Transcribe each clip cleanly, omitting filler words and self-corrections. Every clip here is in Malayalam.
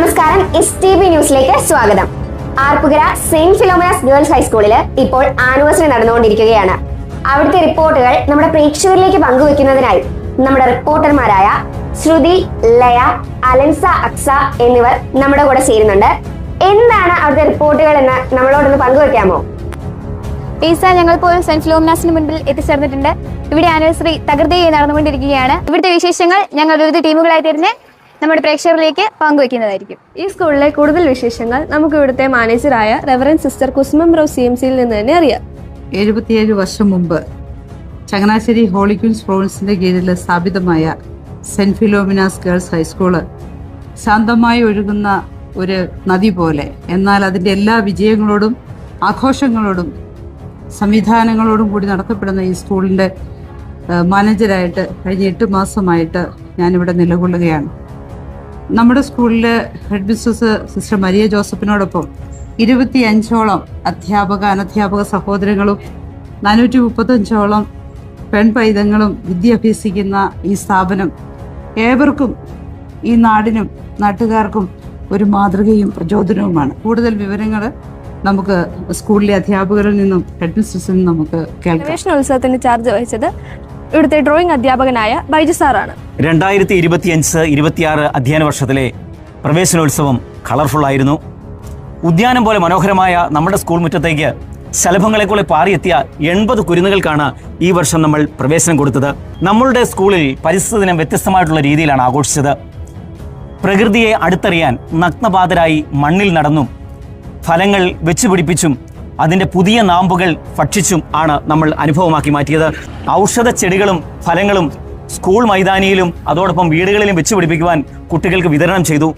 നമസ്കാരം, STB ന്യൂസിലേക്ക് സ്വാഗതം. ആർപ്പുകര സെന്റ് ഫിലോമിനാസ് ഗേൾസ് ഹൈസ്കൂളിൽ ഇപ്പോൾ ആനിവേഴ്സറി നടന്നുകൊണ്ടിരിക്കുകയാണ്. അവിടുത്തെ റിപ്പോർട്ടുകൾ നമ്മുടെ പ്രേക്ഷകരിലേക്ക് പങ്കുവെക്കുന്നതിനായി നമ്മുടെ റിപ്പോർട്ടർമാരായ ശ്രുതി, ലയ, അലൻസ, അക്സ എന്നിവർ നമ്മുടെ കൂടെ ചേരുന്നുണ്ട്. എന്താണ് അവിടുത്തെ റിപ്പോർട്ടുകൾ എന്ന് നമ്മളോടൊന്ന് പങ്കുവെക്കാമോ? ഞങ്ങളിപ്പോൾ സെന്റ് ഫിലോമിനാസിന് മുൻപിൽ എത്തിച്ചേർന്നിട്ടുണ്ട്. ഇവിടെ ആനിവേഴ്സറി തകൃതിയായി നടന്നുകൊണ്ടിരിക്കുകയാണ്. ഇവിടുത്തെ വിശേഷങ്ങൾ ഞങ്ങൾ വിവിധ ടീമുകളായി തിരിഞ്ഞ് നമ്മുടെ പ്രേക്ഷകരിലേക്ക് പങ്കുവെക്കുന്നതായിരിക്കും. ഈ സ്കൂളിലെ കൂടുതൽ വിശേഷങ്ങൾ നമുക്ക് ഇവിടുത്തെ മാനേജറായ റെവറൻഡ് സിസ്റ്റർ കുസുമം റോ CMCയിൽ നിന്ന് തന്നെ അറിയാം. 77 വർഷം മുമ്പ് ചങ്ങനാശ്ശേരി ഹോളി ക്വീൻസ് പ്രൊവിൻസിന്റെ കീഴിൽ സ്ഥാപിതമായ സെന്റ് ഫിലോമിനാസ് ഗേൾസ് ഹൈസ്കൂള് ശാന്തമായി ഒഴുകുന്ന ഒരു നദി പോലെ, എന്നാൽ അതിൻ്റെ എല്ലാ വിജയങ്ങളോടും ആഘോഷങ്ങളോടും സംവിധാനങ്ങളോടും കൂടി നടത്തപ്പെടുന്ന ഈ സ്കൂളിൻ്റെ മാനേജരായിട്ട് കഴിഞ്ഞ 8 മാസമായിട്ട് ഞാനിവിടെ നിലകൊള്ളുകയാണ്. നമ്മുടെ സ്കൂളിലെ ഹെഡ് മിസ്ട്രസ് സിസ്റ്റർ മരിയ ജോസഫിനോടൊപ്പം 25ഓളം അധ്യാപക അനധ്യാപക സഹോദരങ്ങളും 435ഓളം പെൺപൈതങ്ങളും വിദ്യ അഭ്യസിക്കുന്ന ഈ സ്ഥാപനം ഏവർക്കും, ഈ നാടിനും നാട്ടുകാർക്കും ഒരു മാതൃകയും പ്രചോദനവുമാണ്. കൂടുതൽ വിവരങ്ങൾ നമുക്ക് സ്കൂളിലെ അധ്യാപകരിൽ നിന്നും ഹെഡ് മിസ്ട്രസിൽ നിന്നും നമുക്ക് കേൾക്കാം. പ്രവേശനോത്സവത്തിന് ചാർജ് വഹിച്ചത് ഇവിടുത്തെ ഡ്രോയിങ് അധ്യാപകനായ ബൈജു സാറാണ്. 2025-26 അധ്യയന വർഷത്തിലെ പ്രവേശനോത്സവം കളർഫുൾ ആയിരുന്നു. ഉദ്യാനം പോലെ മനോഹരമായ നമ്മുടെ സ്കൂൾ മുറ്റത്തേക്ക് ശലഭങ്ങളെക്കൂടെ പാറിയെത്തിയ 80 കുരുന്നുകൾക്കാണ് ഈ വർഷം നമ്മൾ പ്രവേശനം കൊടുത്തത്. നമ്മളുടെ സ്കൂളിൽ പരിസ്ഥിതി ദിനം വ്യത്യസ്തമായിട്ടുള്ള രീതിയിലാണ് ആഘോഷിച്ചത്. പ്രകൃതിയെ അടുത്തറിയാൻ നഗ്നപാതരായി മണ്ണിൽ നടന്നും ഫലങ്ങൾ വെച്ചുപിടിപ്പിച്ചും അതിൻ്റെ പുതിയ നാമ്പുകൾ ഭക്ഷിച്ചും ആണ് നമ്മൾ അനുഭവമാക്കി മാറ്റിയത്. ഔഷധ ചെടികളും ഫലങ്ങളും സ്കൂൾ മൈതാനിയിലും അതോടൊപ്പം വീടുകളിലും വെച്ചുപിടിപ്പിക്കുവാൻ കുട്ടികൾക്ക് വിതരണം ചെയ്തു.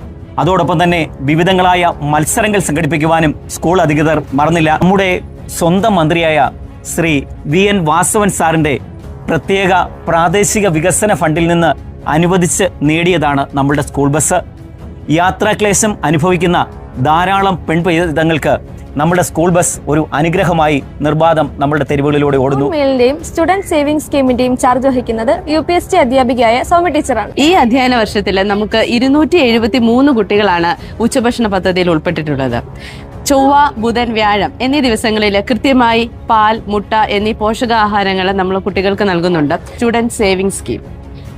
അതോടൊപ്പം തന്നെ വിവിധങ്ങളായ മത്സരങ്ങൾ സംഘടിപ്പിക്കുവാനും സ്കൂൾ അധികൃതർ മറന്നില്ല. നമ്മുടെ സ്വന്തം മന്ത്രിയായ ശ്രീ VN വാസവൻ സാറിൻ്റെ പ്രത്യേക പ്രാദേശിക വികസന ഫണ്ടിൽ നിന്ന് അനുവദിച്ച് നേടിയതാണ് നമ്മളുടെ സ്കൂൾ ബസ്. യാത്രാക്ലേശം അനുഭവിക്കുന്ന ധാരാളം പെൺപൈതങ്ങൾക്ക് നമ്മുടെ സ്കൂൾ ബസ് ഒരു അനുഗ്രഹമായി നിർബാധം നമ്മുടെ തെരുവുകളിലൂടെ ഓടുന്നു. സ്റ്റുഡന്റ് സേവിംഗ് സ്കീമിന്റെയും ചാർജ് വഹിക്കുന്നത് UPST അധ്യാപികയായ സൗമ്യ ടീച്ചറാണ്. ഈ അധ്യയന വർഷത്തിൽ നമുക്ക് 273 കുട്ടികളാണ് ഉച്ചഭക്ഷണ പദ്ധതിയിൽ ഉൾപ്പെട്ടിട്ടുള്ളത്. ചൊവ്വ, ബുധൻ, വ്യാഴം എന്നീ ദിവസങ്ങളിൽ കൃത്യമായി പാൽ, മുട്ട എന്നീ പോഷകാഹാരങ്ങൾ നമ്മൾ കുട്ടികൾക്ക് നൽകുന്നുണ്ട്. സ്റ്റുഡന്റ് സേവിംഗ് സ്കീം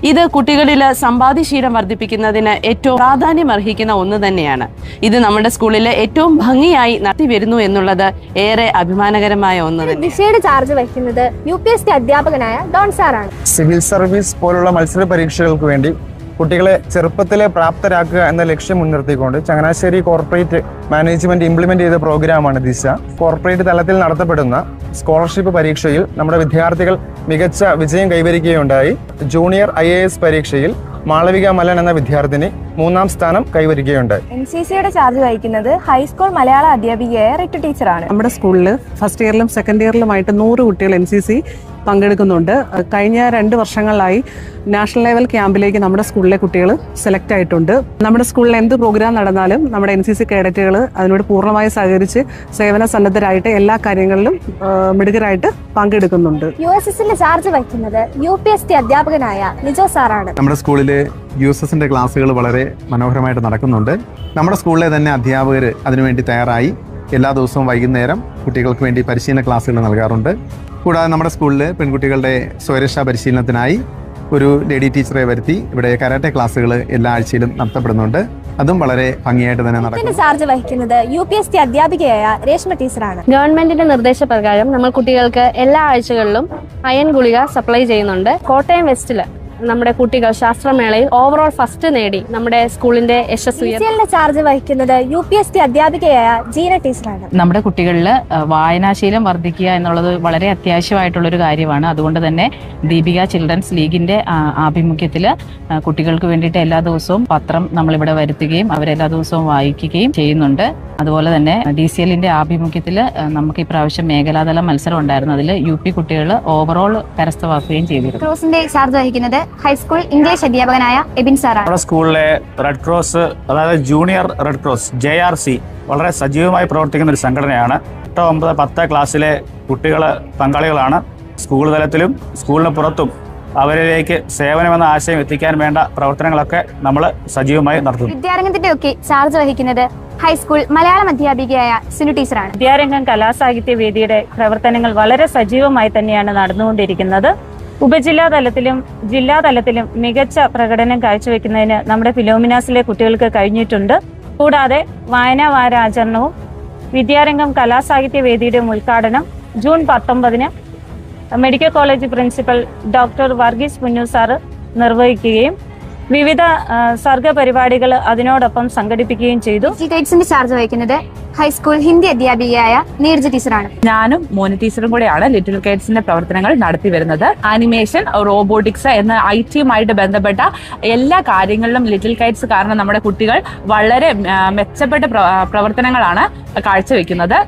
ഇത് കുട്ടികളിൽ സമ്പാദ്യശീലം വർദ്ധിപ്പിക്കുന്നതിന് ഏറ്റവും പ്രാധാന്യം അർഹിക്കുന്ന ഒന്ന് തന്നെയാണ്. ഇത് നമ്മുടെ സ്കൂളിൽ ഏറ്റവും ഭംഗിയായി നടത്തി വരുന്നു എന്നുള്ളത് ഏറെ അഭിമാനകരമായ ഒന്ന് തന്നെ. ദിശയുടെ ചാർജ് വഹിക്കുന്നത് UPST അധ്യാപകനായ ഡോൺ സാറാണ്. സിവിൽ സർവീസ് പോലുള്ള മത്സര പരീക്ഷകൾക്ക് വേണ്ടി കുട്ടികളെ ചെറുപ്പത്തിലെ പ്രാപ്തരാക്കുക എന്ന ലക്ഷ്യം മുൻനിർത്തിക്കൊണ്ട് ചങ്ങനാശ്ശേരി കോർപ്പറേറ്റ് മാനേജ്മെന്റ് ഇംപ്ലിമെന്റ് ചെയ്ത പ്രോഗ്രാമാണ് ദിശ. കോർപ്പറേറ്റ് തലത്തിൽ നടത്തപ്പെടുന്ന സ്കോളർഷിപ്പ് പരീക്ഷയിൽ നമ്മുടെ വിദ്യാർത്ഥികൾ മികച്ച വിജയം കൈവരിക്കുകയുണ്ടായി. ജൂനിയർ IAS പരീക്ഷയിൽ മാളവിക മലൻ എന്ന വിദ്യാർത്ഥിനി 3ാം സ്ഥാനം കൈവരിക്കുകയുണ്ടായി. NCCയുടെ ചാർജ് വഹിക്കുന്നത് ഹൈസ്കൂൾ മലയാള അധ്യാപികയായ റിട്ടു ടീച്ചറാണ്. നമ്മുടെ സ്കൂളിൽ ഫസ്റ്റ് ഇയറിലും സെക്കൻഡ് ഇയറിലുമായിട്ട് 100 കുട്ടികൾ NCC പങ്കെടുക്കുന്നുണ്ട്. കഴിഞ്ഞ 2 വർഷങ്ങളിലായി നാഷണൽ ലെവൽ ക്യാമ്പിലേക്ക് നമ്മുടെ സ്കൂളിലെ കുട്ടികൾ സെലക്ട് ആയിട്ടുണ്ട്. നമ്മുടെ സ്കൂളിൽ എന്ത് പ്രോഗ്രാം നടന്നാലും നമ്മുടെ NCC കേഡറ്റുകൾ അതിനോട് പൂർണ്ണമായി സഹകരിച്ച് സേവന സന്നദ്ധരായിട്ട് എല്ലാ കാര്യങ്ങളിലും മിടുക്കരായിട്ട് പങ്കെടുക്കുന്നുണ്ട്. USSന്റെ ചാർജ് വഹിക്കുന്നത് UPST അധ്യാപകനായ നിജോ സാറാണ്. നമ്മുടെ സ്കൂളിലെ USSന്റെ ക്ലാസ്സുകൾ വളരെ മനോഹരമായിട്ട് നടക്കുന്നുണ്ട്. നമ്മുടെ സ്കൂളിലെ തന്നെ അധ്യാപകർ അതിനുവേണ്ടി തയ്യാറായി എല്ലാ ദിവസവും വൈകുന്നേരം കുട്ടികൾക്ക് വേണ്ടി പരിശീലന ക്ലാസ്സുകൾ നൽകാറുണ്ട്. കൂടാതെ നമ്മുടെ സ്കൂളിൽ പെൺകുട്ടികളുടെ സ്വയരക്ഷാ പരിശീലനത്തിനായി ഒരു ലേഡി ടീച്ചറെ വരുത്തി ഇവിടെ കരാട്ടെ ക്ലാസ്സുകൾ എല്ലാ ആഴ്ചയിലും നടത്തപ്പെടുന്നുണ്ട്. അതും വളരെ ഭംഗിയായിട്ട് തന്നെ നടക്കും. ചാർജ് വഹിക്കുന്നത് UPST അധ്യാപികയായ രേഷ്മ ടീച്ചറാണ്. ഗവൺമെന്റിന്റെ നിർദ്ദേശപ്രകാരം നമ്മൾ കുട്ടികൾക്ക് എല്ലാ ആഴ്ചകളിലും അയൺ ഗുളിക സപ്ലൈ ചെയ്യുന്നുണ്ട്. കോട്ടയം വെസ്റ്റില് നമ്മുടെ കുട്ടികൾ ശാസ്ത്രമേളയിൽ ഓവറോൾ ഫസ്റ്റ് നേടി നമ്മുടെ സ്കൂളിന്റെ യശസ്വി. ചാർജ് വഹിക്കുന്നത് UPST അധ്യാപികയായ ജീന ടീച്ചറാണ്. നമ്മുടെ കുട്ടികളിൽ വായനാശീലം വർദ്ധിക്കുക എന്നുള്ളത് വളരെ അത്യാവശ്യമായിട്ടുള്ളൊരു കാര്യമാണ്. അതുകൊണ്ട് തന്നെ ദീപിക ചിൽഡ്രൻസ് ലീഗിന്റെ ആഭിമുഖ്യത്തിൽ കുട്ടികൾക്ക് വേണ്ടിയിട്ട് എല്ലാ ദിവസവും പത്രം നമ്മളിവിടെ വരുത്തുകയും അവരെല്ലാ ദിവസവും വായിക്കുകയും ചെയ്യുന്നുണ്ട്. അതുപോലെ തന്നെ DCLന്റെ ആഭിമുഖ്യത്തിൽ നമുക്ക് ഇപ്രാവശ്യം മേഖലാതല മത്സരം ഉണ്ടായിരുന്നു. അതിൽ UP കുട്ടികൾ ഓവറോൾ കരസ്ഥമാക്കുകയും ചെയ്തിരുന്നു. ക്രോസിന്റെ ചാർജ് വഹിക്കുന്നത് ഹൈസ്കൂൾ ഇംഗ്ലീഷ് അധ്യാപകനായ എബിൻ സാറാണ്. നമ്മുടെ സ്കൂളിലെ റെഡ് ക്രോസ്, അതായത് ജൂനിയർ റെഡ് ക്രോസ് JRC വളരെ സജീവമായി പ്രവർത്തിക്കുന്ന ഒരു സംഘടനയാണ്. 8, 9, 10 ക്ലാസ്സിലെ കുട്ടികൾ പങ്കാളികളാണ്. സ്കൂൾ തലത്തിലും സ്കൂളിന് പുറത്തും അവരിലേക്ക് സേവനമെന്ന ആശയം എത്തിക്കാൻ വേണ്ട പ്രവർത്തനങ്ങളൊക്കെ നമ്മൾ സജീവമായി നടത്തുന്നു. വിദ്യാരംഗത്തിന്റെ ഒക്കെ ചാർജ് വഹിക്കുന്നത് ഹൈസ്കൂൾ മലയാളം അധ്യാപികയായ സിനു ടീച്ചറാണ്. വിദ്യാരംഗം കലാസാഹിത്യ വേദിയുടെ പ്രവർത്തനങ്ങൾ വളരെ സജീവമായി തന്നെയാണ് നടന്നുകൊണ്ടിരിക്കുന്നത്. ഉപജില്ലാ തലത്തിലും ജില്ലാ തലത്തിലും മികച്ച പ്രകടനം കാഴ്ചവെക്കുന്നതിന് നമ്മുടെ ഫിലോമിനാസിലെ കുട്ടികൾക്ക് കഴിഞ്ഞിട്ടുണ്ട്. കൂടാതെ വായനാ വാരാചരണവും വിദ്യാരംഗം കലാസാഹിത്യ വേദിയുടെ ഉദ്ഘാടനം June 19 medical college principal doctor Varghese Punnu sir നിർവഹിക്കുകയും വിവിധ സർഗ പരിപാടികൾ അതിനോടൊപ്പം സംഘടിപ്പിക്കുകയും ചെയ്തു. ഗൈഡ്സിന്റെ ചാർജ് വഹിക്കുന്നത് ഹൈസ്കൂൾ ഹിന്ദി അധ്യാപികയായ നീർജ ടീച്ചറാണ്. ഞാനും മോനി ടീച്ചറും കൂടെയാണ് ലിറ്റിൽ കൈറ്റ്സിന്റെ പ്രവർത്തനങ്ങൾ നടത്തി വരുന്നത്. ആനിമേഷൻ, റോബോട്ടിക്സ് എന്ന IT-യുമായിട്ട് ബന്ധപ്പെട്ട എല്ലാ കാര്യങ്ങളിലും ലിറ്റിൽ കൈറ്റ്സ് കാരണം നമ്മുടെ കുട്ടികൾ വളരെ മെച്ചപ്പെട്ട പ്രവർത്തനങ്ങളാണ് കാഴ്ചവെക്കുന്നത്.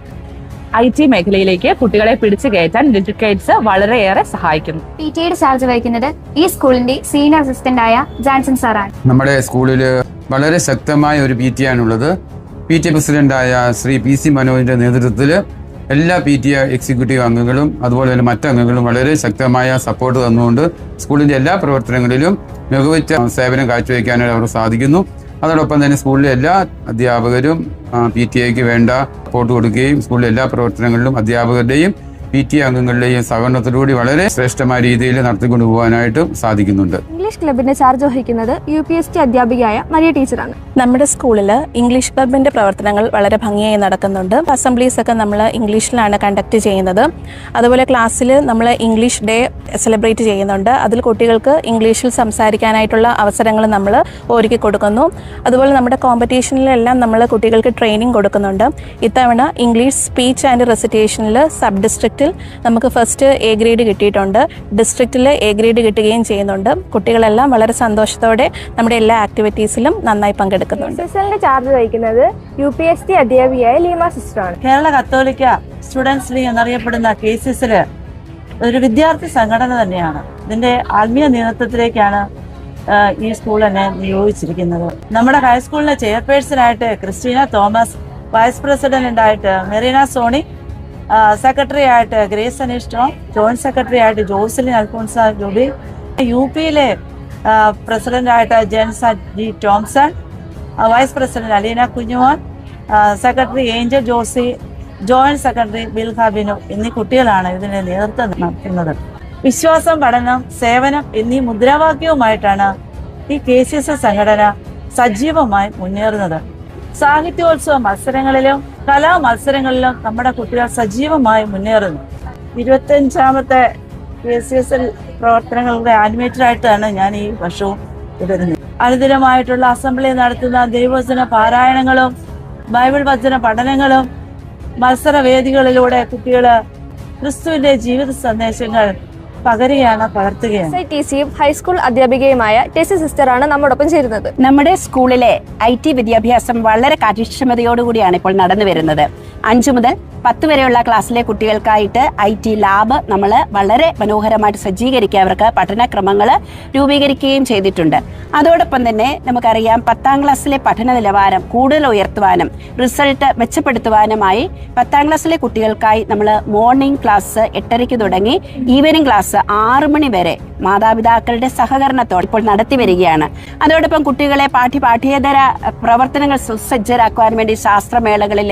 IT മേഖലയിലേക്ക് കുട്ടികളെ പിടിച്ചു കയറ്റാൻ ലിറ്റിൽ കൈറ്റ്സ് വളരെയേറെ സഹായിക്കുന്നു. PTA ചാർജ് വഹിക്കുന്നത് ഈ സ്കൂളിന്റെ സീനിയർ അസിസ്റ്റന്റ് ആയ ജാൻസൺ സാറാണ്. നമ്മുടെ സ്കൂളിൽ വളരെ ശക്തമായ ഒരു PTA ആണുള്ളത്. PTA പ്രസിഡന്റായ ശ്രീ PC മനോജിന്റെ നേതൃത്വത്തിൽ എല്ലാ PTA എക്സിക്യൂട്ടീവ് അംഗങ്ങളും അതുപോലെ തന്നെ മറ്റംഗങ്ങളും വളരെ ശക്തമായ സപ്പോർട്ട് തന്നുകൊണ്ട് സ്കൂളിന്റെ എല്ലാ പ്രവർത്തനങ്ങളിലും മികവുറ്റ സേവനം കാഴ്ചവെക്കാനായിട്ട് അവർക്ക് സാധിക്കുന്നു. അതോടൊപ്പം തന്നെ സ്കൂളിലെ എല്ലാ അധ്യാപകരും PTA വേണ്ട സപ്പോർട്ട് കൊടുക്കുകയും സ്കൂളിലെ എല്ലാ പ്രവർത്തനങ്ങളിലും അധ്യാപകരുടെയും PTA അംഗങ്ങളുടെയും സഹകരണത്തോടുകൂടി വളരെ ശ്രേഷ്ഠമായ രീതിയിൽ നടത്തിക്കൊണ്ടു പോകാനായിട്ടും സാധിക്കുന്നുണ്ട്. ഇംഗ്ലീഷ് ക്ലബിന്റെ ചാർജ് വഹിക്കുന്നത് UPST അധ്യാപികയായ മരിയ ടീച്ചറാണ്. നമ്മുടെ സ്കൂളിൽ ഇംഗ്ലീഷ് ക്ലബിന്റെ പ്രവർത്തനങ്ങൾ വളരെ ഭംഗിയായി നടക്കുന്നുണ്ട്. അസംബ്ലീസ് ഒക്കെ നമ്മൾ ഇംഗ്ലീഷിലാണ് കണ്ടക്ട് ചെയ്യുന്നത്. അതുപോലെ ക്ലാസ്സിൽ നമ്മൾ ഇംഗ്ലീഷ് ഡേ സെലിബ്രേറ്റ് ചെയ്യുന്നുണ്ട്. അതിൽ കുട്ടികൾക്ക് ഇംഗ്ലീഷിൽ സംസാരിക്കാനായിട്ടുള്ള അവസരങ്ങൾ നമ്മൾ ഒരുക്കി കൊടുക്കുന്നു. അതുപോലെ നമ്മുടെ കോമ്പറ്റീഷനിലെല്ലാം നമ്മൾ കുട്ടികൾക്ക് ട്രെയിനിങ് കൊടുക്കുന്നുണ്ട്. ഇത്തവണ ഇംഗ്ലീഷ് സ്പീച്ച് ആൻഡ് റെസിറ്റേഷനിൽ സബ് ഡിസ്ട്രിക്റ്റിൽ നമുക്ക് ഫസ്റ്റ് A ഗ്രേഡ് കിട്ടിയിട്ടുണ്ട്. ഡിസ്ട്രിക്റ്റിൽ A ഗ്രേഡ് കിട്ടുകയും ചെയ്യുന്നുണ്ട്. കുട്ടികളെല്ലാം വളരെ സന്തോഷത്തോടെ നമ്മുടെ എല്ലാ ആക്ടിവിറ്റീസിലും നന്നായി പങ്കെടുക്കുന്നുണ്ട്. ചാർജ് വഹിക്കുന്നത് UPST അധ്യാപികയായ ലീമ സിസ്റ്ററാണ്. കേരള കത്തോലിക്ക സ്റ്റുഡൻസ് ലീഗ് എന്നറിയപ്പെടുന്ന KCSൽ ഒരു വിദ്യാർത്ഥി സംഘടന തന്നെയാണ്. ഇതിന്റെ ആത്മീയ നേതൃത്വത്തിലേക്കാണ് ഈ സ്കൂൾ എന്നെ നിയോഗിച്ചിരിക്കുന്നത്. നമ്മുടെ ഹൈസ്കൂളിലെ ചെയർപേഴ്സണായിട്ട് ക്രിസ്റ്റീന തോമസ്, വൈസ് പ്രസിഡന്റായിട്ട് മെറീന സോണി, സെക്രട്ടറി ആയിട്ട് ഗ്രേസ് അനിഷ്ടോ, ജോയിന്റ് സെക്രട്ടറി ആയിട്ട് ജോസലിൻ അൽഫോൺസ ജോബി, UPയിലെ പ്രസിഡന്റായിട്ട് Jensa G Thomson, vice president Aleena Kunjumon, secretary Angel Josy, joint secretary Bilha Binu എന്നീ കുട്ടികളാണ് ഇതിന് നേതൃത്വം നടത്തുന്നത്. വിശ്വാസം, പഠനം, സേവനം എന്നീ മുദ്രാവാക്യവുമായിട്ടാണ് ഈ KCS സംഘടന സജീവമായി മുന്നേറുന്നത്. സാഹിത്യോത്സവ മത്സരങ്ങളിലും കലാ മത്സരങ്ങളിലും നമ്മുടെ കുട്ടികൾ സജീവമായി മുന്നേറുന്നു. 25ാമത്തെ KCS പ്രവർത്തനങ്ങളുടെ ആനിമേറ്ററായിട്ടാണ് ഞാൻ ഈ വർഷവും തുടരുന്നത്. അനുദിനമായിട്ടുള്ള അസംബ്ലി നടത്തുന്ന ദൈവവചന പാരായണങ്ങളും ബൈബിൾ വചന പഠനങ്ങളും മത്സരവേദികളിലൂടെ കുട്ടികൾ ക്രിസ്തുവിന്റെ ജീവിത സന്ദേശങ്ങൾ പകരുകയാണ്. ഹൈസ്കൂൾ അധ്യാപികയുമായ ടെസി സിസ്റ്ററാണ് നമ്മോടൊപ്പം ചേരുന്നത്. നമ്മുടെ സ്കൂളിലെ IT വിദ്യാഭ്യാസം വളരെ കാര്യക്ഷമതയോടുകൂടിയാണ് ഇപ്പോൾ നടന്നു വരുന്നത്. 5 മുതൽ 10 വരെയുള്ള ക്ലാസ്സിലെ കുട്ടികൾക്കായിട്ട് IT ലാബ് നമ്മൾ വളരെ മനോഹരമായിട്ട് സജ്ജീകരിക്കുക, അവർക്ക് പഠനക്രമങ്ങൾ രൂപീകരിക്കുകയും ചെയ്തിട്ടുണ്ട്. അതോടൊപ്പം തന്നെ നമുക്കറിയാം 10ാം ക്ലാസ്സിലെ പഠന നിലവാരം കൂടുതൽ ഉയർത്തുവാനും റിസൾട്ട് മെച്ചപ്പെടുത്തുവാനുമായി 10ാം ക്ലാസ്സിലെ കുട്ടികൾക്കായി നമ്മൾ മോർണിംഗ് ക്ലാസ് 8:30 തുടങ്ങി ഈവനിംഗ് ക്ലാസ് 6 മണി വരെ മാതാപിതാക്കളുടെ സഹകരണത്തോടെ ഇപ്പോൾ നടത്തി വരികയാണ്. അതോടൊപ്പം കുട്ടികളെ പാഠ്യേതര പ്രവർത്തനങ്ങൾ സുസജ്ജരാക്കുവാൻ വേണ്ടി ശാസ്ത്രമേളകളിൽ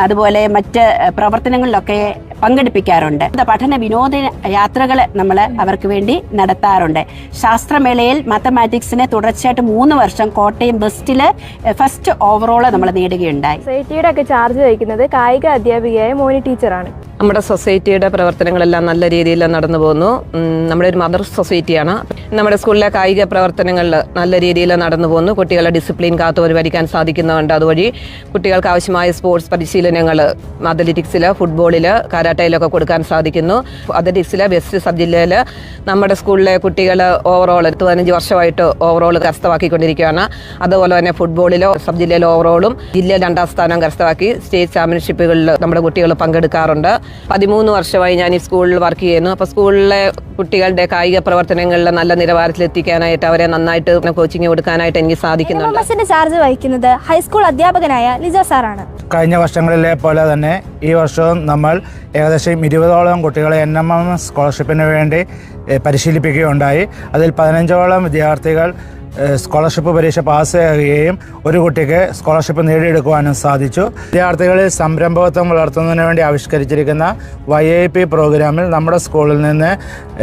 അതുപോലെ മറ്റ് പ്രവർത്തനങ്ങളിലൊക്കെ പങ്കെടുപ്പിക്കാറുണ്ട്. പഠന വിനോദ യാത്രകൾ നമ്മൾ അവർക്ക് വേണ്ടി നടത്താറുണ്ട്. ശാസ്ത്രമേളയിൽ മാത്തമാറ്റിക്സിന് തുടർച്ചയായിട്ട് 3 വർഷം കോട്ടയം ബെസ്റ്റിൽ ഫസ്റ്റ് ഓവറോൾ നമ്മൾ നേടുകയുണ്ടായി. സൊസൈറ്റിയുടെ ഒക്കെ ചാർജ് വഹിക്കുന്നത് കായിക അധ്യാപികയായ മോനി ടീച്ചറാണ്. നമ്മുടെ സൊസൈറ്റിയുടെ പ്രവർത്തനങ്ങളെല്ലാം നല്ല രീതിയിൽ നടന്നു പോകുന്നു. നമ്മുടെ ഒരു മദർ സൊസൈറ്റിയാണ്. നമ്മുടെ സ്കൂളിലെ കായിക പ്രവർത്തനങ്ങളിൽ നല്ല രീതിയിൽ നടന്നു പോകുന്നു. കുട്ടികളെ ഡിസിപ്ലിൻ കാത്തു പരിപാലിക്കാൻ സാധിക്കുന്നുണ്ട്. അതുവഴി കുട്ടികൾക്ക് ആവശ്യമായ സ്പോർട്സ് പരിശീലനങ്ങൾ അത്ലറ്റിക്സിൽ, ഫുട്ബോളിൽ, കരാട്ടയിലൊക്കെ കൊടുക്കാൻ സാധിക്കുന്നു. അത്ലറ്റിക്സിൽ വെസ്റ്റ് സബ് ജില്ലയിൽ നമ്മുടെ സ്കൂളിലെ കുട്ടികൾ ഓവറോൾ 15 വർഷമായിട്ട് ഓവറോൾ കരസ്ഥമാക്കിക്കൊണ്ടിരിക്കുകയാണ്. അതുപോലെ തന്നെ ഫുട്ബോളിലോ സബ് ജില്ലയിൽ ഓവറോളും ജില്ലയിൽ 2ാം സ്ഥാനം കരസ്ഥമാക്കി സ്റ്റേറ്റ് ചാമ്പ്യൻഷിപ്പുകളിൽ നമ്മുടെ കുട്ടികൾ പങ്കെടുക്കാറുണ്ട്. 13 വർഷമായി ഞാൻ ഈ സ്കൂളിൽ വർക്ക് ചെയ്യുന്നു. അപ്പോൾ സ്കൂളിലെ കുട്ടികളുടെ കായിക പ്രവർത്തനങ്ങളിൽ നല്ല നിലവാരത്തിലെത്തിക്കാനായിട്ട് അവരെ നന്നായിട്ട് കോച്ചിങ് കൊടുക്കാനായിട്ട് എനിക്ക് സാധിക്കുന്നുണ്ട്. ചാർജ് വഹിക്കുന്നത് ഹൈസ്കൂൾ അധ്യാപകനായ ലിജ സാറാണ്. കഴിഞ്ഞ വർഷങ്ങളിലെ പോലെ തന്നെ ഈ വർഷവും നമ്മൾ ഏകദേശം 20ഓളം കുട്ടികളെ NMM സ്കോളർഷിപ്പിന് വേണ്ടി പരിശീലിപ്പിക്കുകയുണ്ടായി. അതിൽ 15ഓളം വിദ്യാർത്ഥികൾ സ്കോളർഷിപ്പ് പരീക്ഷ പാസ്സാകുകയും ഒരു കുട്ടിക്ക് സ്കോളർഷിപ്പ് നേടിയെടുക്കുവാനും സാധിച്ചു. വിദ്യാർത്ഥികളിൽ സംരംഭകത്വം വളർത്തുന്നതിന് വേണ്ടി ആവിഷ്കരിച്ചിരിക്കുന്ന YIP പ്രോഗ്രാമിൽ നമ്മുടെ സ്കൂളിൽ നിന്ന്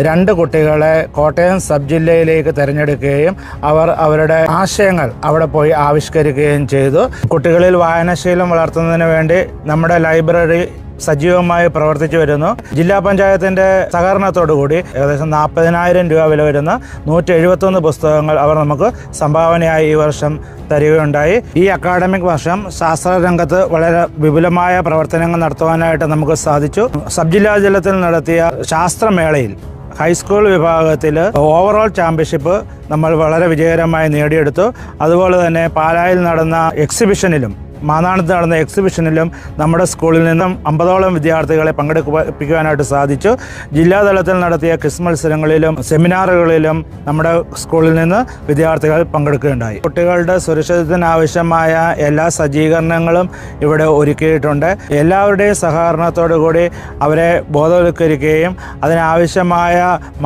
2 കുട്ടികളെ കോട്ടയം സബ് ജില്ലയിലേക്ക് തിരഞ്ഞെടുക്കുകയും അവർ അവരുടെ ആശയങ്ങൾ അവിടെ പോയി ആവിഷ്കരിക്കുകയും ചെയ്തു. കുട്ടികളിൽ വായനാശീലം വളർത്തുന്നതിന് വേണ്ടി നമ്മുടെ ലൈബ്രറി സജീവമായി പ്രവർത്തിച്ചു വരുന്നു. ജില്ലാ പഞ്ചായത്തിൻ്റെ സഹകരണത്തോടുകൂടി ഏകദേശം 40,000 രൂപ വില വരുന്ന 171 പുസ്തകങ്ങൾ അവർ നമുക്ക് സംഭാവനയായി ഈ വർഷം തരികയുണ്ടായി. ഈ അക്കാഡമിക് വർഷം ശാസ്ത്രരംഗത്ത് വളരെ വിപുലമായ പ്രവർത്തനങ്ങൾ നടത്തുവാനായിട്ട് നമുക്ക് സാധിച്ചു. സബ് ജില്ലാ തലത്തിൽ നടത്തിയ ശാസ്ത്രമേളയിൽ ഹൈസ്കൂൾ വിഭാഗത്തിൽ ഓവറോൾ ചാമ്പ്യൻഷിപ്പ് നമ്മൾ വളരെ വിജയകരമായി നേടിയെടുത്തു. അതുപോലെ തന്നെ പാലായിൽ നടന്ന എക്സിബിഷനിലും മാനാണത്ത് നടന്ന എക്സിബിഷനിലും നമ്മുടെ സ്കൂളിൽ നിന്നും 50ഓളം വിദ്യാർത്ഥികളെ പങ്കെടുപ്പിക്കുവാനായിട്ട് സാധിച്ചു. ജില്ലാതലത്തിൽ നടത്തിയ ക്വിസ് മത്സരങ്ങളിലും സെമിനാറുകളിലും നമ്മുടെ സ്കൂളിൽ നിന്ന് വിദ്യാർത്ഥികൾ പങ്കെടുക്കുകയുണ്ടായി. കുട്ടികളുടെ സുരക്ഷിതത്വത്തിനാവശ്യമായ എല്ലാ സജ്ജീകരണങ്ങളും ഇവിടെ ഒരുക്കിയിട്ടുണ്ട്. എല്ലാവരുടെയും സഹകരണത്തോടു കൂടി അവരെ ബോധവൽക്കരിക്കുകയും അതിനാവശ്യമായ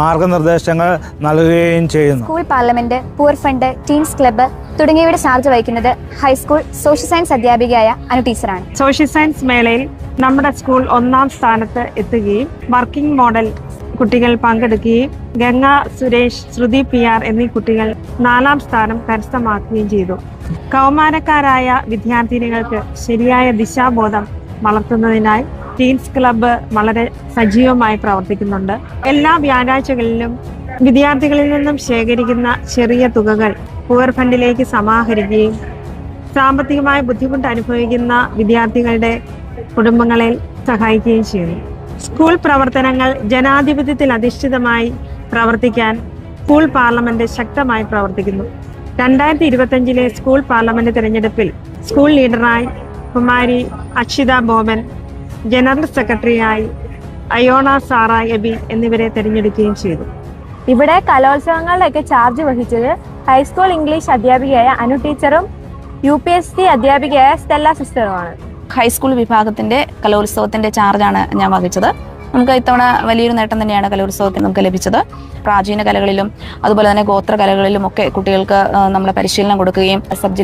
മാർഗനിർദ്ദേശങ്ങൾ നൽകുകയും ചെയ്യുന്നു. സ്കൂൾ പാർലമെന്റ്, പൂർ ഫണ്ട്, ടീംസ് ക്ലബ്ബ് തുടങ്ങിയവയുടെ ചാർജ് വഹിക്കുന്നത് ഹൈസ്കൂൾ സോഷ്യൽ സയൻസ് അധ്യാപികയായ അനു ടീച്ചറാണ്. സോഷ്യൽ സയൻസ് മേളയിൽ നമ്മുടെ സ്കൂൾ 1ാം സ്ഥാനത്ത് എത്തുകയും വർക്കിംഗ് മോഡൽ കുട്ടികൾ പങ്കെടുക്കുകയും ഗംഗ, സുരേഷ്, ശ്രുതി PR എന്നീ കുട്ടികൾ 4ാം സ്ഥാനം കരസ്ഥമാക്കുകയും ചെയ്തു. കൗമാരക്കാരായ വിദ്യാർത്ഥിനികൾക്ക് ശരിയായ ദിശാബോധം വളർത്തുന്നതിനായി ടീംസ് ക്ലബ്ബ് വളരെ സജീവമായി പ്രവർത്തിക്കുന്നുണ്ട്. എല്ലാ വ്യാഴാഴ്ചകളിലും വിദ്യാർത്ഥികളിൽ നിന്നും ശേഖരിക്കുന്ന ചെറിയ തുകകൾ പൂർ ഫണ്ടിലേക്ക് സമാഹരിക്കുകയും സാമ്പത്തികമായ ബുദ്ധിമുട്ട് അനുഭവിക്കുന്ന വിദ്യാർത്ഥികളുടെ കുടുംബങ്ങളെ സഹായിക്കുകയും ചെയ്യുന്നു. സ്കൂൾ പ്രവർത്തനങ്ങൾ ജനാധിപത്യത്തിൽ അധിഷ്ഠിതമായി പ്രവർത്തിക്കാൻ സ്കൂൾ പാർലമെന്റ് ശക്തമായി പ്രവർത്തിക്കുന്നു. 2025 സ്കൂൾ പാർലമെന്റ് തിരഞ്ഞെടുപ്പിൽ സ്കൂൾ ലീഡറായി കുമാരി അക്ഷിത ബോബൻ, ജനറൽ സെക്രട്ടറിയായി അയോണ സാറ എബി എന്നിവരെ തിരഞ്ഞെടുക്കുകയും ചെയ്തു. ഇവിടെ കലോത്സവങ്ങളുടെയൊക്കെ ചാർജ് വഹിച്ചത് ഹൈസ്കൂൾ ഇംഗ്ലീഷ് അധ്യാപികയായ അനു ടീച്ചറും UPSC അധ്യാപികയായ സ്റ്റെല്ല സിസ്റ്ററുമാണ്. ഹൈസ്കൂൾ വിഭാഗത്തിന്റെ കലോത്സവത്തിന്റെ ചാർജാണ് ഞാൻ വഹിച്ചത്. നമുക്ക് ഇത്തവണ വലിയൊരു നേട്ടം തന്നെയാണ് കലോത്സവത്തിൽ നമുക്ക് ലഭിച്ചത്. പ്രാചീന കലകളിലും അതുപോലെ തന്നെ ഗോത്ര കലകളിലും ഒക്കെ കുട്ടികൾക്ക് നമ്മൾ പരിശീലനം കൊടുക്കുകയും സബ്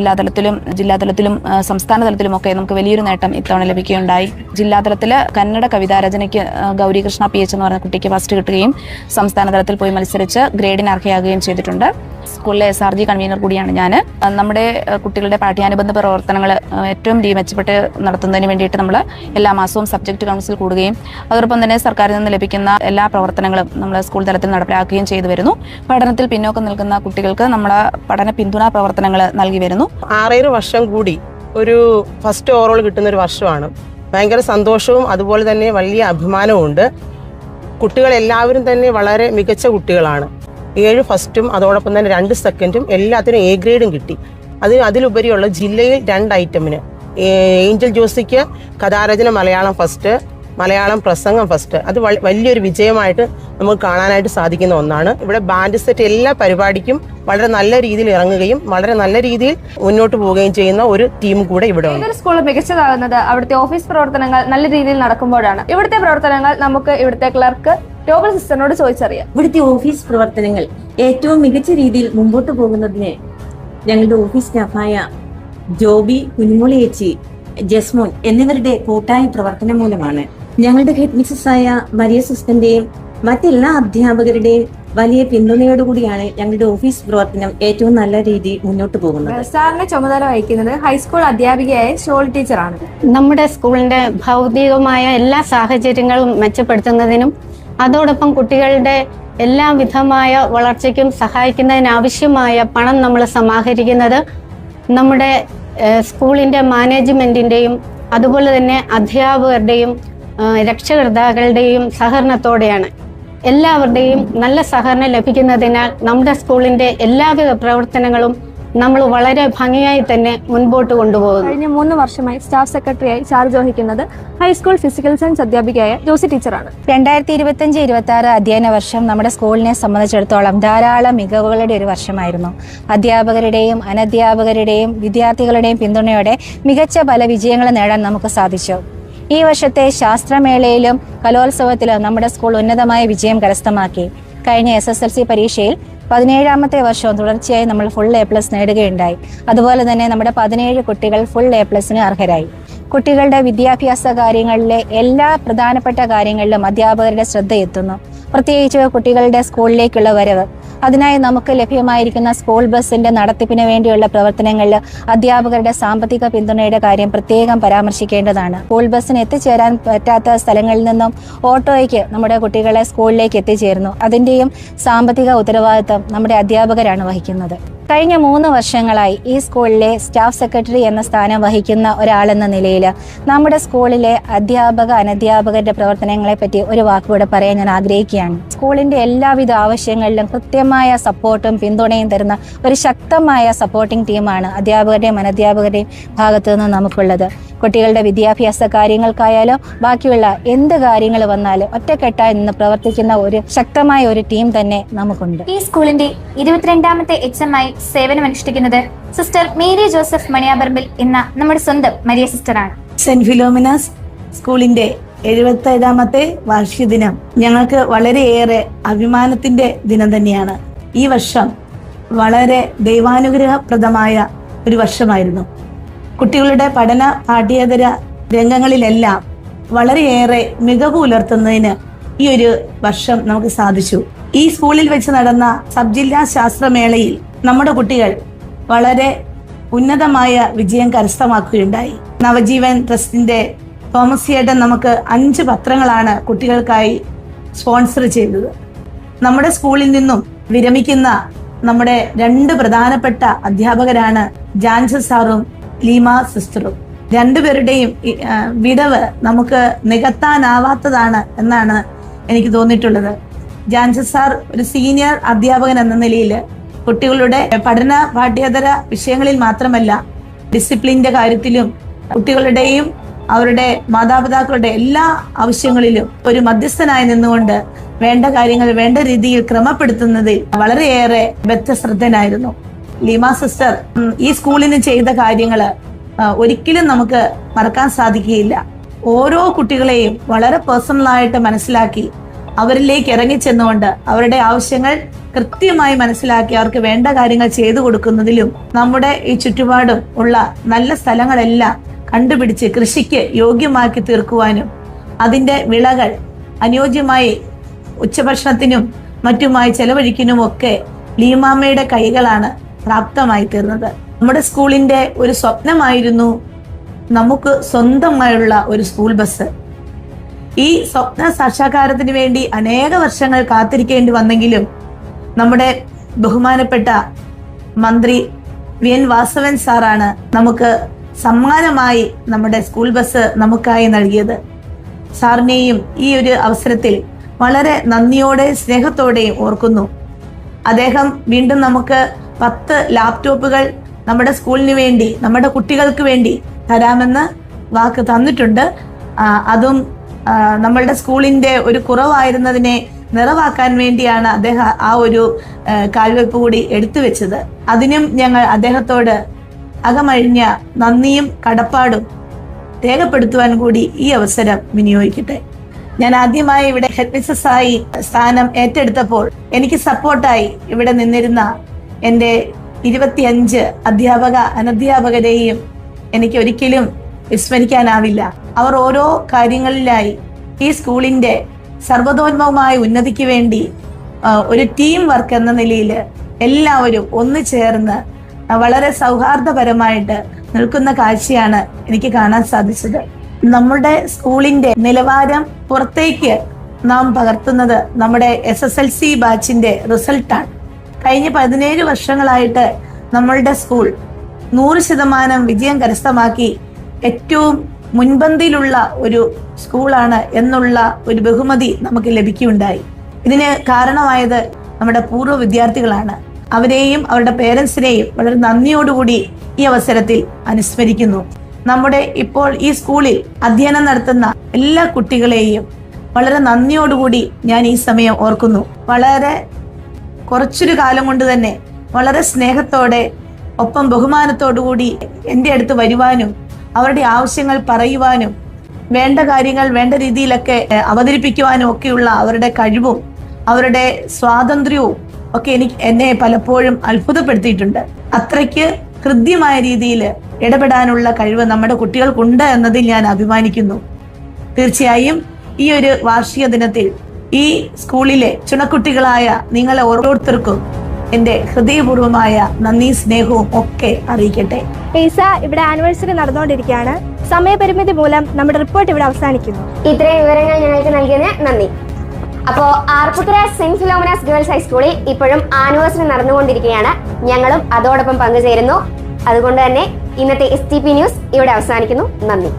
ജില്ലാതലത്തിലും സംസ്ഥാന തലത്തിലും ഒക്കെ നമുക്ക് വലിയൊരു നേട്ടം ഇത്തവണ ലഭിക്കുകയുണ്ടായി. ജില്ലാതലത്തിൽ കന്നഡ കവിതാരചനയ്ക്ക് ഗൗരികൃഷ്ണ PH എന്ന് പറയുന്ന കുട്ടിക്ക് ഫസ്റ്റ് കിട്ടുകയും സംസ്ഥാന തലത്തിൽ പോയി മത്സരിച്ച് ഗ്രേഡിന് അർഹയാകുകയും ചെയ്തിട്ടുണ്ട്. സ്കൂളിലെ SRG കൺവീനർ കൂടിയാണ് ഞാൻ. നമ്മുടെ കുട്ടികളുടെ പാഠ്യാനുബന്ധ പ്രവർത്തനങ്ങൾ ഏറ്റവും മെച്ചപ്പെട്ട് നടത്തുന്നതിന് വേണ്ടിയിട്ട് നമ്മൾ എല്ലാ മാസവും സബ്ജക്ട് കൗൺസിൽ കൂടുകയും അതോടൊപ്പം തന്നെ സർക്കാരിൽ നിന്ന് ലഭിക്കുന്ന എല്ലാ പ്രവർത്തനങ്ങളും നമ്മൾ സ്കൂൾ തലത്തിൽ നടപ്പിലാക്കുകയും ചെയ്തു വരുന്നു. പഠനത്തിൽ പിന്നോക്കം നിൽക്കുന്ന കുട്ടികൾക്ക് നമ്മൾ പഠന പിന്തുണാ പ്രവർത്തനങ്ങൾ നൽകി വരുന്നു. 6 വർഷം കൂടി ഒരു ഫസ്റ്റ് ഓവറോൾ കിട്ടുന്ന ഒരു വർഷമാണ്. ഭയങ്കര സന്തോഷവും അതുപോലെ തന്നെ വലിയ അഭിമാനവും ഉണ്ട്. കുട്ടികളെല്ലാവരും തന്നെ വളരെ മികച്ച കുട്ടികളാണ്. 7 ഫസ്റ്റും അതോടൊപ്പം തന്നെ 2 സെക്കൻഡും എല്ലാത്തിനും A ഗ്രേഡും കിട്ടി. അതിലുപരിയുള്ള ജില്ലയിൽ 2 ഐറ്റമിന് ഏഞ്ചൽ ജോസിക്ക് കഥാരചന മലയാളം ഫസ്റ്റ്, മലയാളം പ്രസംഗം ഫസ്റ്റ്. അത് വലിയൊരു വിജയമായിട്ട് നമുക്ക് കാണാനായിട്ട് സാധിക്കുന്ന ഒന്നാണ്. ഇവിടെ ബാൻഡ് സെറ്റ് എല്ലാ പരിപാടിക്കും വളരെ നല്ല രീതിയിൽ ഇറങ്ങുകയും വളരെ നല്ല രീതിയിൽ മുന്നോട്ട് പോവുകയും ചെയ്യുന്ന ഒരു ടീം കൂടെ ഇവിടെ ഉണ്ട്. ഏതൊരു സ്കൂൾ മികച്ചതാകുന്നത് അവിടുത്തെ ഓഫീസ് പ്രവർത്തനങ്ങൾ നല്ല രീതിയിൽ നടക്കുമ്പോഴാണ്. ഇവിടുത്തെ പ്രവർത്തനങ്ങൾ നമുക്ക് ഇവിടുത്തെ ക്ലർക്ക് ടോബൽ സിസ്റ്ററിനോട് ചോദിച്ചറിയാം. ഇവിടുത്തെ ഓഫീസ് പ്രവർത്തനങ്ങൾ ഏറ്റവും മികച്ച രീതിയിൽ മുമ്പോട്ട് പോകുന്നതിന് ഞങ്ങളുടെ ഓഫീസ് സ്റ്റാഫായ ജോബി, കുഞ്ഞുമോളി ചേച്ചി, ജസ്മോൻ എന്നിവരുടെ കൂട്ടായ പ്രവർത്തനം മൂലമാണ്. ഞങ്ങളുടെ ഹെഡ് മിസ്സസായ മരിയ സിസ്റ്റന്റെയും മറ്റെല്ലാ അധ്യാപകരുടെയും വലിയ പിന്തുണയോടുകൂടിയാണ് ഞങ്ങളുടെ ഓഫീസ് പ്രവർത്തനം ഏറ്റവും നല്ല രീതിയിൽ മുന്നോട്ട് പോകുന്നത്. സാറിന്റെ ചുമതല വഹിക്കുന്നത് ഹൈസ്കൂൾ അധ്യാപികയായ ഷോൾ ടീച്ചറാണ്. നമ്മുടെ സ്കൂളിന്റെ ഭൗതികമായ എല്ലാ സാഹചര്യങ്ങളും മെച്ചപ്പെടുത്തുന്നതിനും അതോടൊപ്പം കുട്ടികളുടെ എല്ലാവിധമായ വളർച്ചയ്ക്കും സഹായിക്കുന്നതിനാവശ്യമായ പണം നമ്മൾ സമാഹരിക്കുന്നത് നമ്മുടെ സ്കൂളിൻ്റെ മാനേജ്മെൻറ്റിൻ്റെയും അതുപോലെ തന്നെ അധ്യാപകരുടെയും രക്ഷകർത്താക്കളുടെയും സഹകരണത്തോടെയാണ്. എല്ലാവരുടെയും നല്ല സഹകരണം ലഭിക്കുന്നതിനാൽ നമ്മുടെ സ്കൂളിൻ്റെ എല്ലാവിധ പ്രവർത്തനങ്ങളും നമ്മൾ വളരെ ഭംഗിയായി തന്നെ മുൻപോട്ട് കൊണ്ടുപോകുന്നു. കഴിഞ്ഞ 3 വർഷമായി സ്റ്റാഫ് സെക്രട്ടറിയായി ചാർജ് വഹിക്കുന്നത് ഹൈസ്കൂൾ ഫിസിക്കൽ സയൻസ് അധ്യാപികയായ ജോസി ടീച്ചറാണ്. 2025-26 അധ്യയന വർഷം നമ്മുടെ സ്കൂളിനെ സംബന്ധിച്ചിടത്തോളം ധാരാളം മികവുകളുടെ ഒരു വർഷമായിരുന്നു. അധ്യാപകരുടെയും അനധ്യാപകരുടെയും വിദ്യാർത്ഥികളുടെയും പിന്തുണയോടെ മികച്ച പല വിജയങ്ങൾ നേടാൻ നമുക്ക് സാധിച്ചു. ഈ വർഷത്തെ ശാസ്ത്രമേളയിലും കലോത്സവത്തിലും നമ്മുടെ സ്കൂൾ ഉന്നതമായ വിജയം കരസ്ഥമാക്കി. കഴിഞ്ഞ SSLC പരീക്ഷയിൽ 17ാമത്തെ വർഷവും തുടർച്ചയായി നമ്മൾ ഫുൾ A+ നേടുകയുണ്ടായി. അതുപോലെ തന്നെ നമ്മുടെ 17 കുട്ടികൾ ഫുൾ A+ന് അർഹരായി. കുട്ടികളുടെ വിദ്യാഭ്യാസ കാര്യങ്ങളിലെ എല്ലാ പ്രധാനപ്പെട്ട കാര്യങ്ങളിലും അധ്യാപകരുടെ ശ്രദ്ധയെത്തുന്നു. പ്രത്യേകിച്ച് കുട്ടികളുടെ സ്കൂളിലേക്കുള്ള വരവ്. അതിനായി നമുക്ക് ലഭ്യമായിരിക്കുന്ന സ്കൂൾ ബസ്സിന്റെ നടത്തിപ്പിന് വേണ്ടിയുള്ള പ്രവർത്തനങ്ങളിൽ അധ്യാപകരുടെ സാമ്പത്തിക പിന്തുണയുടെ കാര്യം പ്രത്യേകം പരാമർശിക്കേണ്ടതാണ്. സ്കൂൾ ബസ്സിന് എത്തിച്ചേരാൻ പറ്റാത്ത സ്ഥലങ്ങളിൽ നിന്നും ഓട്ടോയ്ക്ക് നമ്മുടെ കുട്ടികളെ സ്കൂളിലേക്ക് എത്തിച്ചേരുന്നു. അതിൻ്റെയും സാമ്പത്തിക ഉത്തരവാദിത്തം നമ്മുടെ അധ്യാപകരാണ് വഹിക്കുന്നത്. കഴിഞ്ഞ 3 വർഷങ്ങളായി ഈ സ്കൂളിലെ സ്റ്റാഫ് സെക്രട്ടറി എന്ന സ്ഥാനം വഹിക്കുന്ന ഒരാളെന്ന നിലയിൽ നമ്മുടെ സ്കൂളിലെ അധ്യാപക അനധ്യാപകരുടെ പ്രവർത്തനങ്ങളെപ്പറ്റി ഒരു വാക്കുകൂടെ പറയാൻ ഞാൻ ആഗ്രഹിക്കുകയാണ്. സ്കൂളിന്റെ എല്ലാവിധ ആവശ്യങ്ങളിലും കൃത്യമായ സപ്പോർട്ടും പിന്തുണയും തരുന്ന ഒരു ശക്തമായ സപ്പോർട്ടിംഗ് ടീമാണ് അധ്യാപകരുടെയും അനധ്യാപകരുടെയും ഭാഗത്തു നിന്ന് നമുക്കുള്ളത്. കുട്ടികളുടെ വിദ്യാഭ്യാസ കാര്യങ്ങൾക്കായാലും ബാക്കിയുള്ള എന്ത് കാര്യങ്ങൾ വന്നാലും ഒറ്റക്കെട്ടായി നിന്ന് പ്രവർത്തിക്കുന്ന ഒരു ശക്തമായ ഒരു ടീം തന്നെ നമുക്കുണ്ട്. ഈ സ്കൂളിന്റെ 22ാമത്തെ HM-ആയി സേവനമനുഷ്ഠിക്കുന്നത് സിസ്റ്റർ മേരി ജോസഫ് മണിയാപറമ്പിൽ എന്ന നമ്മുടെ സ്വന്തം മരിയ സിസ്റ്ററാണ്. സെന്റ് ഫിലോമിനാസ് സ്കൂളിന്റെ 77ാമത്തെ വാർഷിക ദിനം ഞങ്ങൾക്ക് വളരെയേറെ അഭിമാനത്തിന്റെ ദിനം തന്നെയാണ്. ഈ വർഷം വളരെ ദൈവാനുഗ്രഹപ്രദമായ ഒരു വർഷമായിരുന്നു. കുട്ടികളുടെ പഠന പാഠ്യേതര രംഗങ്ങളിലെല്ലാം വളരെയേറെ മികവ് പുലർത്തുന്നതിന് ഈ ഒരു വർഷം നമുക്ക് സാധിച്ചു. ഈ സ്കൂളിൽ വെച്ച് നടന്ന സബ് ജില്ലാ ശാസ്ത്രമേളയിൽ നമ്മുടെ കുട്ടികൾ വളരെ ഉന്നതമായ വിജയം കരസ്ഥമാക്കുകയുണ്ടായി. നവജീവൻ ട്രസ്റ്റിന്റെ തോമസ് ചേട്ടൻ നമുക്ക് 5 പത്രങ്ങളാണ് കുട്ടികൾക്കായി സ്പോൺസർ ചെയ്തത്. നമ്മുടെ സ്കൂളിൽ നിന്നും വിരമിക്കുന്ന നമ്മുടെ 2 പ്രധാനപ്പെട്ട അധ്യാപകരാണ് ജാൻസ് സാറും ലീമ സിസ്റ്ററും. 2 പേരുടെയും വിടവ് നമുക്ക് നികത്താനാവാത്തതാണ് എന്നാണ് എനിക്ക് തോന്നിയിട്ടുള്ളത്. ജാൻസ് സാർ ഒരു സീനിയർ അധ്യാപകൻ എന്ന നിലയിൽ കുട്ടികളുടെ പഠന പാഠ്യേതര വിഷയങ്ങളിൽ മാത്രമല്ല ഡിസിപ്ലിന്റെ കാര്യത്തിലും കുട്ടികളുടെയും അവരുടെ മാതാപിതാക്കളുടെ എല്ലാ ആവശ്യങ്ങളിലും ഒരു മധ്യസ്ഥനായി നിന്നുകൊണ്ട് വേണ്ട കാര്യങ്ങൾ വേണ്ട രീതിയിൽ ക്രമപ്പെടുത്തുന്നതിൽ വളരെയേറെ ബദ്ധശ്രദ്ധനായിരുന്നു. ലീമ സിസ്റ്റർ ഈ സ്കൂളിന് ചെയ്ത കാര്യങ്ങള് ഒരിക്കലും നമുക്ക് മറക്കാൻ സാധിക്കുകയില്ല. ഓരോ കുട്ടികളെയും വളരെ പേഴ്സണലായിട്ട് മനസ്സിലാക്കി അവരിലേക്ക് ഇറങ്ങിച്ചെന്നുകൊണ്ട് അവരുടെ ആവശ്യങ്ങൾ കൃത്യമായി മനസ്സിലാക്കി അവർക്ക് വേണ്ട കാര്യങ്ങൾ ചെയ്തു കൊടുക്കുന്നതിലും നമ്മുടെ ഈ ചുറ്റുപാടും ഉള്ള നല്ല സ്ഥലങ്ങളെല്ലാം കണ്ടുപിടിച്ച് കൃഷിക്ക് യോഗ്യമാക്കി തീർക്കുവാനും അതിൻ്റെ വിളകൾ അനുയോജ്യമായി ഉച്ചഭക്ഷണത്തിനും മറ്റുമായി ചെലവഴിക്കാനുമൊക്കെ ലീമാമ്മയുടെ കൈകളാണ് പ്രാപ്തമായി തീർന്നത്. നമ്മുടെ സ്കൂളിന്റെ ഒരു സ്വപ്നമായിരുന്നു നമുക്ക് സ്വന്തമായുള്ള ഒരു സ്കൂൾ ബസ്. ഈ സ്വപ്ന സാക്ഷാത്കാരത്തിന് വേണ്ടി അനേക വർഷങ്ങൾ കാത്തിരിക്കേണ്ടി വന്നെങ്കിലും നമ്മുടെ ബഹുമാനപ്പെട്ട മന്ത്രി VN വാസവൻ സാറാണ് നമുക്ക് സമ്മാനമായി നമ്മുടെ സ്കൂൾ ബസ് നമുക്കായി നൽകിയത്. സാറിനെയും ഈ ഒരു അവസരത്തിൽ വളരെ നന്ദിയോടെ സ്നേഹത്തോടെയും ഓർക്കുന്നു. അദ്ദേഹം വീണ്ടും നമുക്ക് 10 ലാപ്ടോപ്പുകൾ നമ്മുടെ സ്കൂളിന് വേണ്ടി നമ്മുടെ കുട്ടികൾക്ക് വേണ്ടി തരാമെന്ന് വാക്ക് തന്നിട്ടുണ്ട്. അതും നമ്മളുടെ സ്കൂളിന്റെ ഒരു കുറവായിരുന്നതിനെ നിറവാക്കാൻ വേണ്ടിയാണ് അദ്ദേഹം ആ ഒരു കാൽവെപ്പ് കൂടി എടുത്തു വെച്ചത്. അതിനും ഞങ്ങൾ അദ്ദേഹത്തോട് അകമഴിഞ്ഞ നന്ദിയും കടപ്പാടും രേഖപ്പെടുത്തുവാൻ കൂടി ഈ അവസരം വിനിയോഗിക്കട്ടെ. ഞാൻ ആദ്യമായി ഇവിടെ ഹെഡ് മിസ്സസായി സ്ഥാനം ഏറ്റെടുത്തപ്പോൾ എനിക്ക് സപ്പോർട്ടായി ഇവിടെ നിന്നിരുന്ന എൻ്റെ 25 അധ്യാപക അനധ്യാപകരെയും എനിക്ക് ഒരിക്കലും വിസ്മരിക്കാനാവില്ല. അവർ ഓരോ കാര്യങ്ങളിലായി ഈ സ്കൂളിന്റെ സർവ്വതോന്മുഖമായ ഉന്നതിക്ക് വേണ്ടി ഒരു ടീം വർക്ക് എന്ന നിലയിൽ എല്ലാവരും ഒന്നു ചേർന്ന് വളരെ സൗഹാർദ്ദപരമായിട്ട് നിൽക്കുന്ന കാഴ്ചയാണ് എനിക്ക് കാണാൻ സാധിച്ചത്. നമ്മുടെ സ്കൂളിന്റെ നിലവാരം പുറത്തേക്ക് നാം പകർത്തുന്നത് നമ്മുടെ SSLC ബാച്ചിന്റെ റിസൾട്ടാണ്. കഴിഞ്ഞ 17 വർഷങ്ങളായിട്ട് നമ്മളുടെ സ്കൂൾ 100% വിജയം കരസ്ഥമാക്കി ഏറ്റവും മുൻപന്തിയിലുള്ള ഒരു സ്കൂളാണ് എന്നുള്ള ഒരു ബഹുമതി നമുക്ക് ലഭിക്കുകയുണ്ടായി. ഇതിന് കാരണമായത് നമ്മുടെ പൂർവ്വ വിദ്യാർത്ഥികളാണ്. അവരെയും അവരുടെ പേരൻസിനെയും വളരെ നന്ദിയോടുകൂടി ഈ അവസരത്തിൽ അനുസ്മരിക്കുന്നു. നമ്മുടെ ഇപ്പോൾ ഈ സ്കൂളിൽ അധ്യയനം നടത്തുന്ന എല്ലാ കുട്ടികളെയും വളരെ നന്ദിയോടുകൂടി ഞാൻ ഈ സമയം ഓർക്കുന്നു. വളരെ കുറച്ചൊരു കാലം കൊണ്ട് തന്നെ വളരെ സ്നേഹത്തോടെ ഒപ്പം ബഹുമാനത്തോടുകൂടി എൻ്റെ അടുത്ത് വരുവാനും അവരുടെ ആവശ്യങ്ങൾ പറയുവാനും വേണ്ട കാര്യങ്ങൾ വേണ്ട രീതിയിലൊക്കെ അവതരിപ്പിക്കുവാനും ഒക്കെയുള്ള അവരുടെ കഴിവും അവരുടെ സ്വാതന്ത്ര്യവും ഒക്കെ എന്നെ പലപ്പോഴും അത്ഭുതപ്പെടുത്തിയിട്ടുണ്ട്. അത്രയ്ക്ക് ഹൃദ്യമായ രീതിയിൽ ഇടപെടാനുള്ള കഴിവ് നമ്മുടെ കുട്ടികൾക്കുണ്ട് എന്നതിൽ ഞാൻ അഭിമാനിക്കുന്നു. തീർച്ചയായും ഈ ഒരു വാർഷിക ദിനത്തിൽ ഈ സ്കൂളിലെ ചുണക്കുട്ടികളായ നിങ്ങളെ ഓരോരുത്തർക്കും എൻ്റെ ഹൃദയപൂർവ്വമായ നന്ദി സ്നേഹവും ഒക്കെ അറിയിക്കട്ടെ. ഈസ, ഇവിടെ ആനിവേഴ്സറി നടന്നുകൊണ്ടിരിക്കുകയാണ്. സമയപരിമിതി മൂലം നമ്മുടെ റിപ്പോർട്ട് ഇവിടെ അവസാനിക്കുന്നു. ഇത്രയും വിവരങ്ങൾ ഞങ്ങൾക്ക് നൽകിയതിന് നന്ദി. അപ്പോ ആർപ്പുക്കര സെന്റ് ഫിലോമിനാസ് ഗേൾസ് ഹൈസ്കൂളിൽ ഇപ്പോഴും ആനിവേഴ്സറി നടന്നുകൊണ്ടിരിക്കുകയാണ്. ഞങ്ങളും അതോടൊപ്പം പങ്കുചേരുന്നു. അതുകൊണ്ട് തന്നെ ഇന്നത്തെ STP ന്യൂസ് ഇവിടെ അവസാനിക്കുന്നു. നന്ദി.